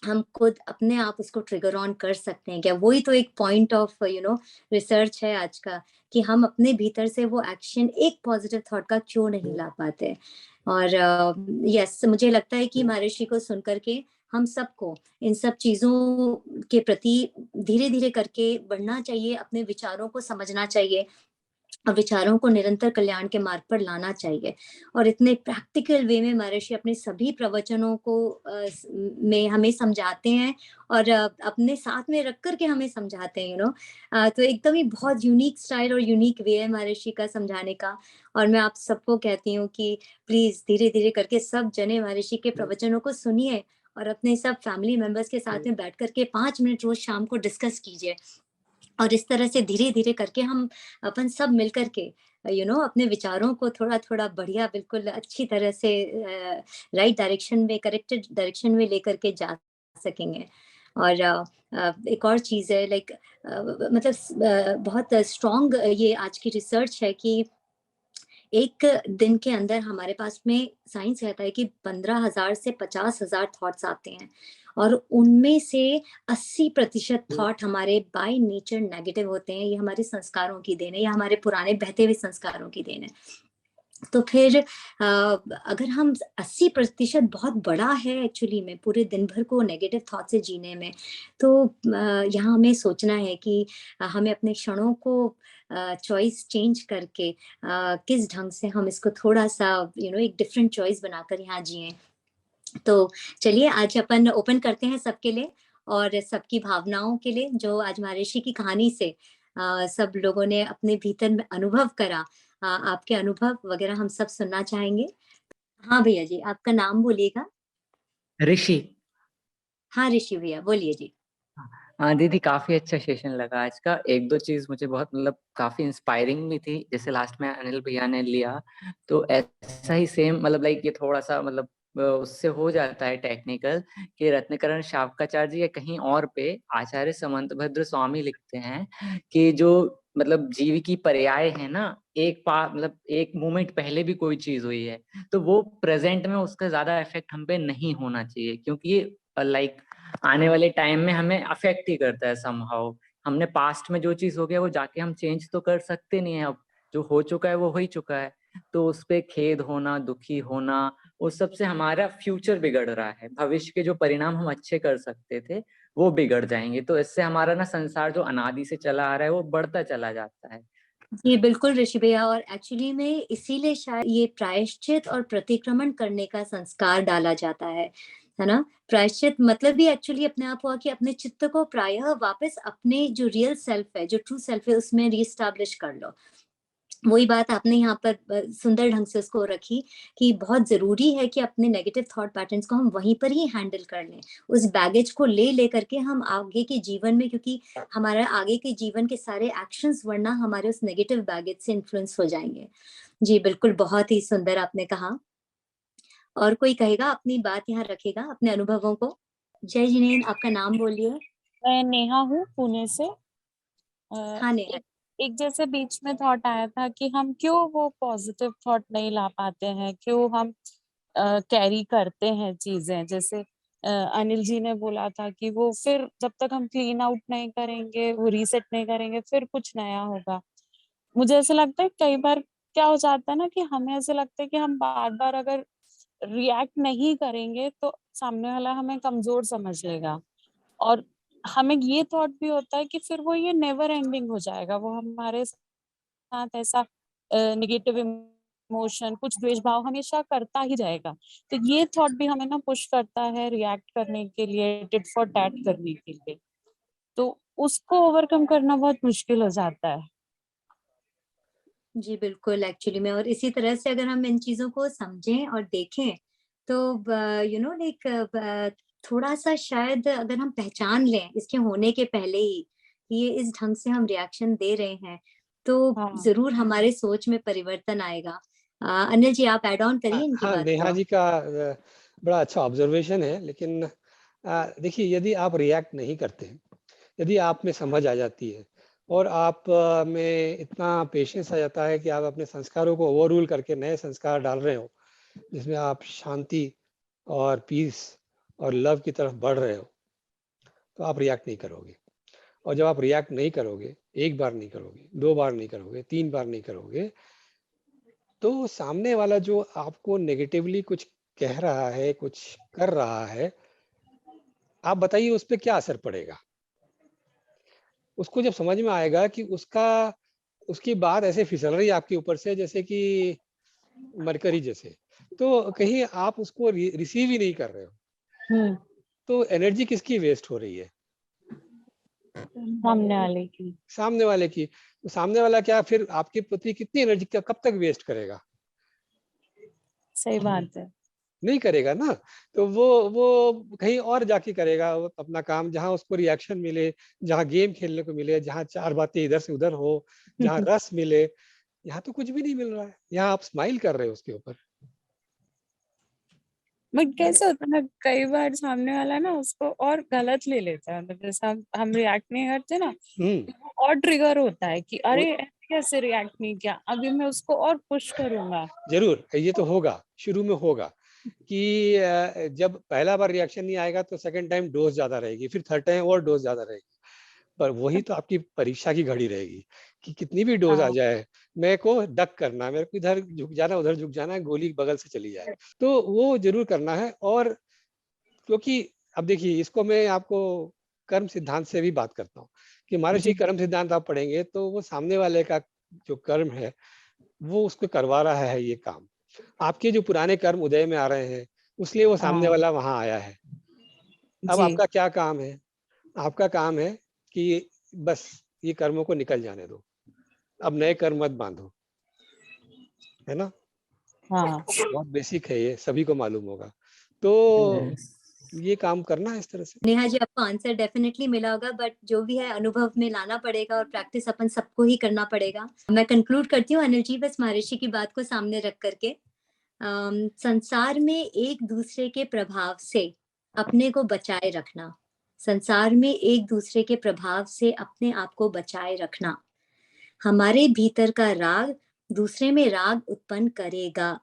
हम खुद अपने आप उसको ट्रिगर ऑन कर सकते हैं क्या? वही तो एक पॉइंट ऑफ रिसर्च है आज का, कि हम अपने भीतर से वो एक्शन, एक पॉजिटिव थॉट का क्यों नहीं ला पाते। और यस, मुझे लगता है कि महर्षि को सुनकर के हम सबको इन सब चीजों के प्रति धीरे धीरे करके बढ़ना चाहिए, अपने विचारों को समझना चाहिए और विचारों को निरंतर कल्याण के मार्ग पर लाना चाहिए। और इतने प्रैक्टिकल वे में महर्षि अपने सभी प्रवचनों को में हमें समझाते हैं, और अपने साथ में रख करके हमें समझाते हैं, तो एकदम ही बहुत यूनिक स्टाइल और यूनिक वे है महर्षि का समझाने का। और मैं आप सबको कहती हूँ कि प्लीज धीरे धीरे करके सब जने महर्षि के प्रवचनों को सुनिए, और अपने सब फैमिली मेंबर्स के साथ में बैठ करके 5 मिनट रोज शाम को डिस्कस कीजिए। और इस तरह से धीरे धीरे करके हम अपन सब मिल करके अपने विचारों को थोड़ा थोड़ा बढ़िया, बिल्कुल अच्छी तरह से राइट डायरेक्शन में, करेक्टेड डायरेक्शन में लेकर के जा सकेंगे। और एक और चीज़ है लाइक मतलब बहुत स्ट्रॉन्ग ये आज की रिसर्च है कि एक दिन के अंदर हमारे पास में साइंस कहता है कि 15,000 से 50,000 थॉट्स आते हैं और उनमें से 80% थॉट हमारे बाय नेचर नेगेटिव होते हैं। ये हमारे संस्कारों की देन है या हमारे पुराने बहते हुए संस्कारों की देन है। तो फिर अगर हम 80% बहुत बड़ा है एक्चुअली में पूरे दिन भर को नेगेटिव थॉट से जीने में, तो यहाँ हमें सोचना है कि हमें अपने क्षणों को चॉइस चेंज करके किस ढंग से हम इसको थोड़ा सा एक डिफरेंट चॉइस बनाकर यहाँ जिए। तो चलिए आज अपन ओपन करते हैं सबके लिए और सबकी भावनाओं के लिए, जो आज महर्षि की कहानी से सब लोगों ने अपने भीतर में अनुभव करा। आपके अनुभव वगैरह हम सब सुनना चाहेंगे। हाँ भैया जी, आपका नाम बोलिएगा।
ऋषि।
हाँ ऋषि भैया बोलिए जी।
हाँ दीदी, काफी अच्छा सेशन लगा आज का। एक दो चीज मुझे बहुत मतलब काफी इंस्पायरिंग भी थी, जैसे लास्ट में अनिल भैया ने लिया, तो ऐसा ही सेम मतलब लाइक ये थोड़ा सा मतलब उससे हो जाता है टेक्निकल कि रत्नकरण शावकाचार्य जी या कहीं और पे आचार्य समंतभद्र स्वामी लिखते हैं कि जो मतलब जीव की पर्याय है ना, मतलब एक मोमेंट पहले भी कोई चीज हुई है तो वो प्रेजेंट में उसका ज्यादा इफेक्ट हम पे नहीं होना चाहिए, क्योंकि ये लाइक आने वाले टाइम में हमें अफेक्ट ही करता है समहाउ। हमने पास्ट में जो चीज हो गया वो जाके हम चेंज तो कर सकते नहीं है, अब जो हो चुका है वो हो ही चुका है। तो उस पे खेद होना, दुखी होना, उस सब से हमारा फ्यूचर बिगड़ रहा है। भविष्य के जो परिणाम हम अच्छे कर सकते थे वो बिगड़ जाएंगे, तो इससे हमारा ना संसार जो अनादि से चला आ रहा है वो बढ़ता चला जाता है।
जी बिल्कुल ऋषि भैया, और एक्चुअली में इसीलिए शायद ये प्रायश्चित और प्रतिक्रमण करने का संस्कार डाला जाता है ना। प्रायश्चित मतलब भी एक्चुअली अपने आप हुआ कि अपने चित्त को प्रायः वापस अपने जो रियल सेल्फ है, जो ट्रू सेल्फ है, उसमें रीस्टैब्लिश कर लो। वही बात आपने यहाँ पर सुंदर ढंग से उसको रखी कि बहुत जरूरी है कि अपने नेगेटिव थॉट पैटर्न्स को हम वहीं पर ही हैंडल कर लें, उस बैगेज को ले करके हम आगे के जीवन में, क्योंकि हमारा आगे के जीवन के सारे एक्शंस वरना हमारे उस नेगेटिव बैगेज से इन्फ्लुएंस हो जाएंगे। जी बिल्कुल, बहुत ही सुंदर आपने कहा। और कोई कहेगा अपनी बात यहाँ रखेगा अपने अनुभवों को। जय जिनेन्द्र, आपका नाम बोलिए।
मैं नेहा हूँ पुणे से।
हाँ नेहा।
एक जैसे बीच में थॉट आया था कि हम क्यों वो पॉजिटिव थॉट नहीं ला पाते हैं, क्यों हम कैरी करते हैं चीजें। जैसे अनिल जी ने बोला था कि वो फिर जब तक हम क्लीन आउट नहीं करेंगे, वो रीसेट नहीं करेंगे, फिर कुछ नया होगा। मुझे ऐसा लगता है कई बार क्या हो जाता है ना कि हमें ऐसा लगता है कि हम बार बार अगर रिएक्ट नहीं करेंगे तो सामने वाला हमें कमजोर समझ लेगा, और हमें ये थॉट भी होता है कि फिर वो ये नेवर एंडिंग हो जाएगा, वो हमारे साथ ऐसा निगेटिव इमोशन, कुछ द्वेष भाव हमेशा करता ही जाएगा। तो ये थॉट भी हमें ना पुश करता है रिएक्ट करने के लिए, टिट फॉर टैट करने के लिए। तो उसको ओवरकम करना बहुत मुश्किल हो जाता है।
जी बिल्कुल, एक्चुअली में और इसी तरह से अगर हम इन चीजों को समझें और देखें तो लाइक थोड़ा सा शायद अगर हम पहचान लें इसके होने के पहले ही कि ये इस ढंग से हम रिएक्शन दे रहे हैं, तो
हाँ।
जरूर हमारे सोच में परिवर्तन आएगा। अनिल जी आप एड ऑन करिए इनकी
हाँ
बात
नेहा
को।
जी का बड़ा अच्छा ऑब्जर्वेशन है, लेकिन देखिए यदि आप रिएक्ट नहीं करते, यदि आप में समझ आ जाती है और आप में इतना पेशेंस आ जाता है कि आप अपने संस्कारों को ओवर रूल करके नए संस्कार डाल रहे हो जिसमें आप शांति और पीस और लव की तरफ बढ़ रहे हो, तो आप रिएक्ट नहीं करोगे। और जब आप रिएक्ट नहीं करोगे, एक बार नहीं करोगे, 2 बार नहीं करोगे, 3 बार नहीं करोगे, तो सामने वाला जो आपको नेगेटिवली कुछ कह रहा है, कुछ कर रहा है, आप बताइए उस पे क्या असर पड़ेगा। उसको जब समझ में आएगा कि उसकी बात ऐसे फिसल रही है आपके ऊपर से जैसे कि मरकरी जैसे, तो कहीं आप उसको रिसीव ही नहीं कर रहे हो, तो एनर्जी किसकी वेस्ट हो रही है? सामने वाले की। तो सामने वाला क्या फिर आपके प्रति कितनी एनर्जी कब तक वेस्ट करेगा?
सही बात है।
नहीं करेगा ना। तो वो कहीं और जाके करेगा वो अपना काम, जहां उसको रिएक्शन मिले, जहां गेम खेलने को मिले, जहां 4 बातें इधर से उधर हो, जहां रस मिले। यहाँ तो कुछ भी नहीं मिल रहा है, यहाँ आप स्माइल कर रहे हो उसके ऊपर।
बट कैसे होता है ना, कई बार सामने वाला ना उसको और गलत ले लेता है, मतलब जैसे हम रिएक्ट नहीं करते ना,
हम्म,
वो और ट्रिगर होता है कि
वो
अरे ऐसे कैसे रिएक्ट नहीं किया, अभी मैं उसको और पुश करूंगा।
जरूर ये तो होगा, शुरू में होगा कि जब पहला बार रिएक्शन नहीं आएगा तो सेकंड टाइम डोज ज्यादा रहेगी, फिर थर्ड टाइम और डोज ज्यादा रहेगी। पर वही तो आपकी परीक्षा की घड़ी रहेगी कि कितनी भी डोज आ
हाँ
जाए, मेरे को डक करना, मेरे को इधर झुक जाना उधर झुक जाना, गोली बगल से चली जाए, तो वो जरूर करना है। और क्योंकि अब देखिए, इसको मैं आपको कर्म सिद्धांत से भी बात करता हूँ कि महर्षि
जी
कर्म सिद्धांत आप पढ़ेंगे तो वो सामने वाले का जो कर्म है वो उसको करवा रहा है ये काम। आपके जो पुराने कर्म उदय में आ रहे हैं, उसलिए वो सामने
हाँ
वाला वहां आया है। अब
जी
आपका क्या काम है? आपका काम है कि बस ये कर्मों को निकल जाने दो, अब नए कर्म मत बांधो, है ना?
हाँ
बहुत बेसिक है, ये सभी को मालूम होगा। तो
Yes.
ये काम करना है इस तरह से।
नेहा जी, आपको आंसर डेफिनेटली मिला होगा, बट जो भी है अनुभव में लाना पड़ेगा और प्रैक्टिस अपन सबको ही करना पड़ेगा। मैं कंक्लूड करती हूँ अनिल जी, बस महर्षि की बात को सामने रख करके। संसार में एक दूसरे के प्रभाव से अपने को बचाए रखना, संसार में एक दूसरे के प्रभाव से अपने आप को बचाए रखना, हमारे भीतर का राग दूसरे में राग उत्पन्न करेगा,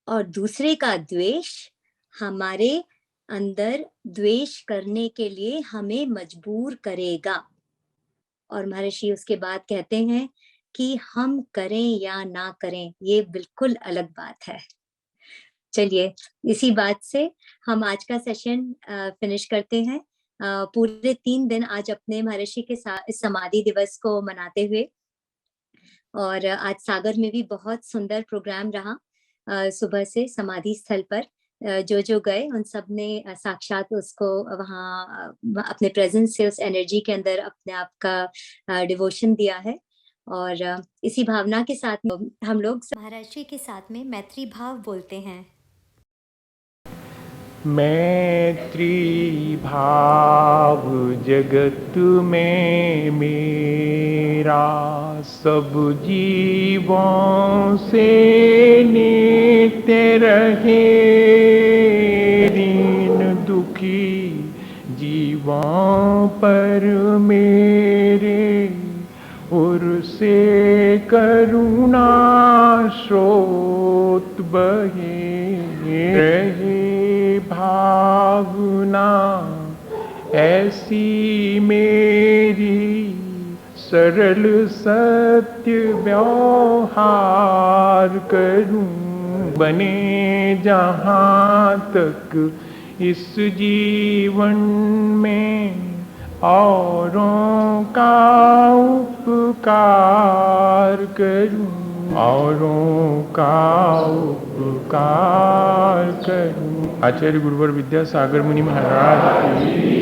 और दूसरे का द्वेष हमारे अंदर द्वेष करने के लिए हमें मजबूर करेगा। और महर्षि उसके बाद कहते हैं कि हम करें या ना करें, ये बिल्कुल अलग बात है। चलिए, इसी बात से हम आज का सेशन फिनिश करते हैं। पूरे 3 दिन आज अपने महर्षि के साथ इस समाधि दिवस को मनाते हुए, और आज सागर में भी बहुत सुंदर प्रोग्राम रहा। सुबह से समाधि स्थल पर जो जो गए उन सब ने साक्षात उसको वहाँ अपने प्रेजेंस से उस एनर्जी के अंदर अपने आप का डिवोशन दिया है। और इसी भावना के साथ हम लोग महर्षि के साथ में मैत्री भाव बोलते हैं।
मैत्री भाव जगत में मेरा, सब जीवों से नित्य रहे। दीन दुखी जीवों पर मेरे उर से करुणा स्रोत बहे। रहे भावना ऐसी मेरी, सरल सत्य व्यवहार करूं। बने जहाँ तक इस जीवन में औरों का उपकार करूं, औरों का उपकार करूं। आचार्य गुरुवर विद्यासागर मुनि महाराज की